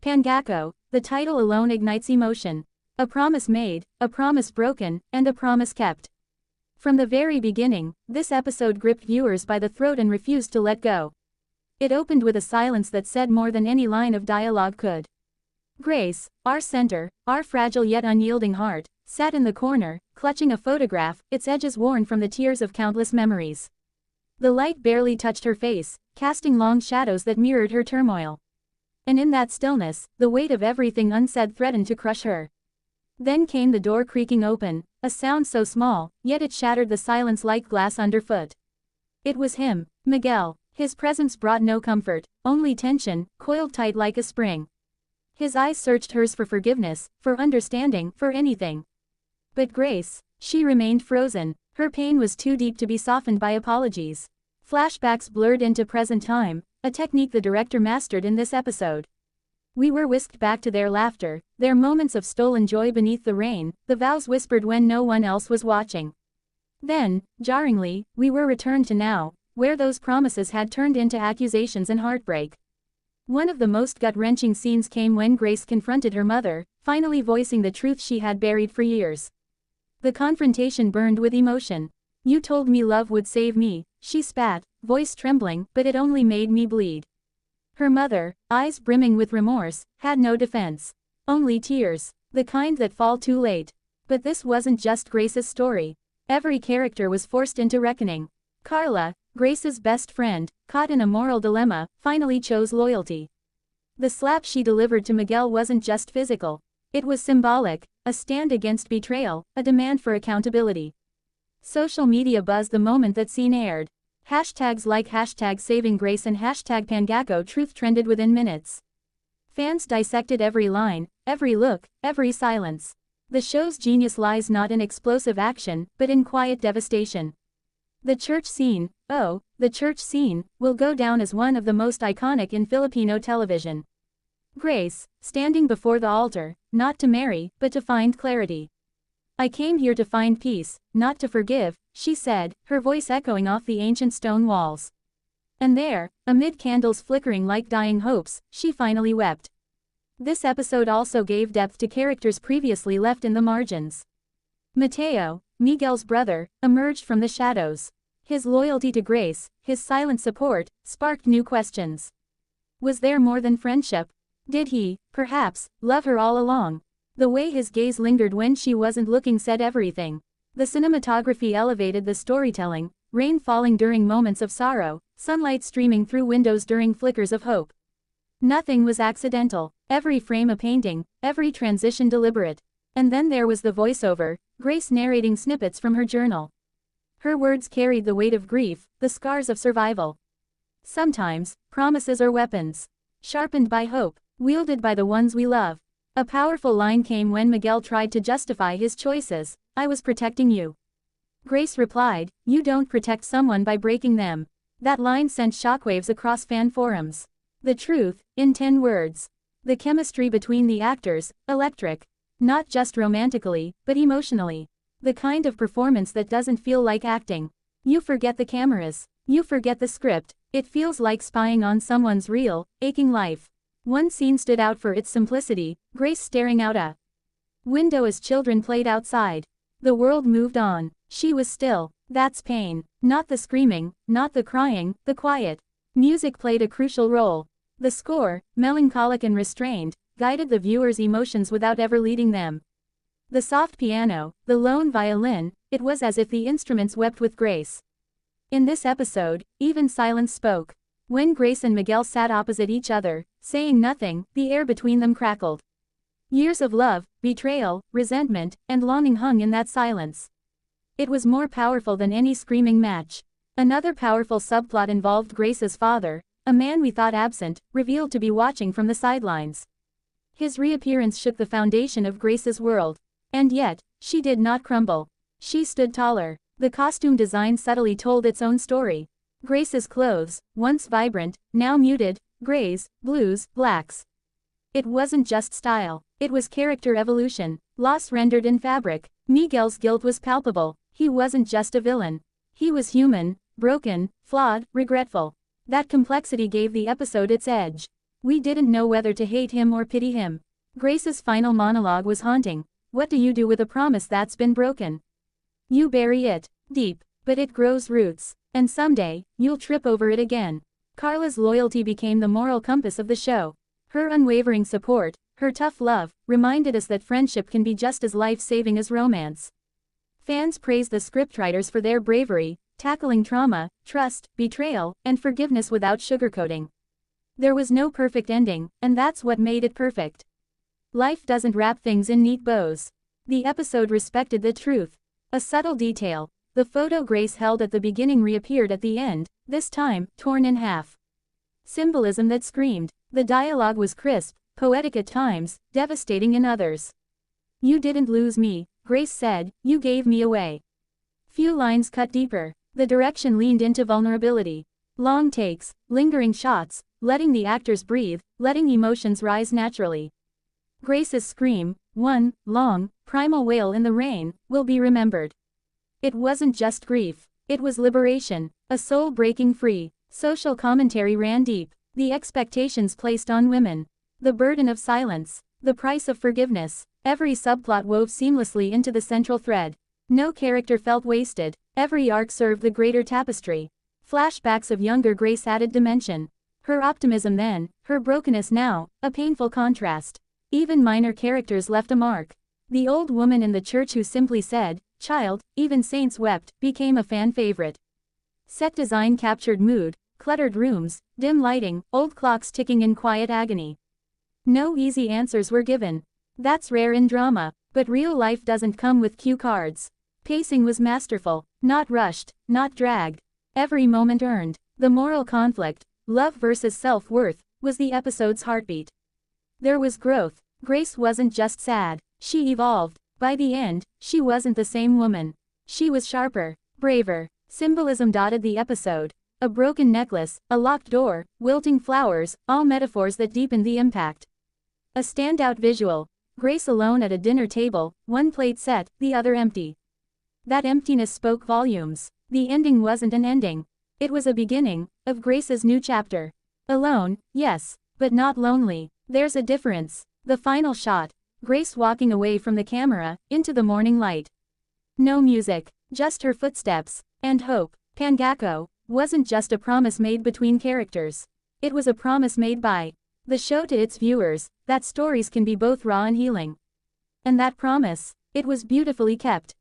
Pangako, the title alone ignites emotion. A promise made, a promise broken, and a promise kept. From the very beginning, this episode gripped viewers by the throat and refused to let go. It opened with a silence that said more than any line of dialogue could. Grace, our center, our fragile yet unyielding heart, sat in the corner, clutching a photograph, its edges worn from the tears of countless memories. The light barely touched her face, casting long shadows that mirrored her turmoil. And in that stillness, the weight of everything unsaid threatened to crush her. Then came the door creaking open, a sound so small, yet it shattered the silence like glass underfoot. It was him, Miguel. His presence brought no comfort, only tension, coiled tight like a spring. His eyes searched hers for forgiveness, for understanding, for anything. But Grace, she remained frozen. Her pain was too deep to be softened by apologies. Flashbacks blurred into present time, a technique the director mastered in this episode. We were whisked back to their laughter, their moments of stolen joy beneath the rain, the vows whispered when no one else was watching. Then, jarringly, we were returned to now, where those promises had turned into accusations and heartbreak. One of the most gut-wrenching scenes came when Grace confronted her mother, finally voicing the truth she had buried for years. The confrontation burned with emotion. "You told me love would save me," she spat, voice trembling, "but it only made me bleed." Her mother, eyes brimming with remorse, had no defense. Only tears. The kind that fall too late. But this wasn't just Grace's story. Every character was forced into reckoning. Carla, Grace's best friend, caught in a moral dilemma, finally chose loyalty. The slap she delivered to Miguel wasn't just physical. It was symbolic, a stand against betrayal, a demand for accountability. Social media buzzed the moment that scene aired. Hashtags like #SavingGrace and #Pangako truth trended within minutes. Fans dissected every line, every look, every silence. The show's genius lies not in explosive action, but in quiet devastation. The church scene, will go down as one of the most iconic in Filipino television. Grace, standing before the altar, not to marry, but to find clarity. "I came here to find peace, not to forgive," she said, her voice echoing off the ancient stone walls. And there, amid candles flickering like dying hopes, she finally wept. This episode also gave depth to characters previously left in the margins. Mateo, Miguel's brother, emerged from the shadows. His loyalty to Grace, his silent support, sparked new questions. Was there more than friendship? Did he, perhaps, love her all along? The way his gaze lingered when she wasn't looking said everything. The cinematography elevated the storytelling, rain falling during moments of sorrow, sunlight streaming through windows during flickers of hope. Nothing was accidental, every frame a painting, every transition deliberate. And then there was the voiceover, Grace narrating snippets from her journal. Her words carried the weight of grief, the scars of survival. Sometimes, promises are weapons. Sharpened by hope, wielded by the ones we love. A powerful line came when Miguel tried to justify his choices. "I was protecting you." Grace replied, "You don't protect someone by breaking them." That line sent shockwaves across fan forums. The truth, in 10 words. The chemistry between the actors, electric. Not just romantically, but emotionally. The kind of performance that doesn't feel like acting. You forget the cameras. You forget the script. It feels like spying on someone's real, aching life. One scene stood out for its simplicity, Grace staring out a window as children played outside. The world moved on. She was still. That's pain. Not the screaming, not the crying, the quiet. Music played a crucial role. The score, melancholic and restrained, guided the viewer's emotions without ever leading them. The soft piano, the lone violin, it was as if the instruments wept with Grace. In this episode, even silence spoke. When Grace and Miguel sat opposite each other, saying nothing, the air between them crackled. Years of love, betrayal, resentment, and longing hung in that silence. It was more powerful than any screaming match. Another powerful subplot involved Grace's father, a man we thought absent, revealed to be watching from the sidelines. His reappearance shook the foundation of Grace's world. And yet, she did not crumble. She stood taller. The costume design subtly told its own story. Grace's clothes, once vibrant, now muted, grays, blues, blacks. It wasn't just style, it was character evolution, loss rendered in fabric. Miguel's guilt was palpable. He wasn't just a villain. He was human, broken, flawed, regretful. That complexity gave the episode its edge. We didn't know whether to hate him or pity him. Grace's final monologue was haunting. What do you do with a promise that's been broken? You bury it deep, but it grows roots, and someday, you'll trip over it again. Carla's loyalty became the moral compass of the show. Her unwavering support, her tough love, reminded us that friendship can be just as life-saving as romance. Fans praised the scriptwriters for their bravery, tackling trauma, trust, betrayal, and forgiveness without sugarcoating. There was no perfect ending, and that's what made it perfect. Life doesn't wrap things in neat bows. The episode respected the truth. A subtle detail, the photo Grace held at the beginning reappeared at the end, this time, torn in half. Symbolism that screamed. The dialogue was crisp, poetic at times, devastating in others. You didn't lose me, Grace said, you gave me away. Few lines cut deeper. The direction leaned into vulnerability. Long takes, lingering shots, letting the actors breathe, letting emotions rise naturally. Grace's scream, one long, primal wail in the rain, will be remembered. It wasn't just grief. It was liberation, a soul breaking free. Social commentary ran deep. The expectations placed on women. The burden of silence. The price of forgiveness. Every subplot wove seamlessly into the central thread. No character felt wasted. Every arc served the greater tapestry. Flashbacks of younger Grace added dimension. Her optimism then, her brokenness now, a painful contrast. Even minor characters left a mark. The old woman in the church who simply said, "Child, even saints wept," became a fan favorite. Set design captured mood, cluttered rooms, dim lighting, old clocks ticking in quiet agony. No easy answers were given. That's rare in drama, but real life doesn't come with cue cards. Pacing was masterful, not rushed, not dragged. Every moment earned. The moral conflict, love versus self-worth, was the episode's heartbeat. There was growth. Grace wasn't just sad, she evolved. By the end, she wasn't the same woman. She was sharper, braver. Symbolism dotted the episode. A broken necklace, a locked door, wilting flowers, all metaphors that deepened the impact. A standout visual. Grace alone at a dinner table, one plate set, the other empty. That emptiness spoke volumes. The ending wasn't an ending. It was a beginning of Grace's new chapter. Alone, yes, but not lonely. There's a difference. The final shot. Grace walking away from the camera, into the morning light. No music, just her footsteps, and hope. Pangako wasn't just a promise made between characters. It was a promise made by the show to its viewers, that stories can be both raw and healing. And that promise, it was beautifully kept.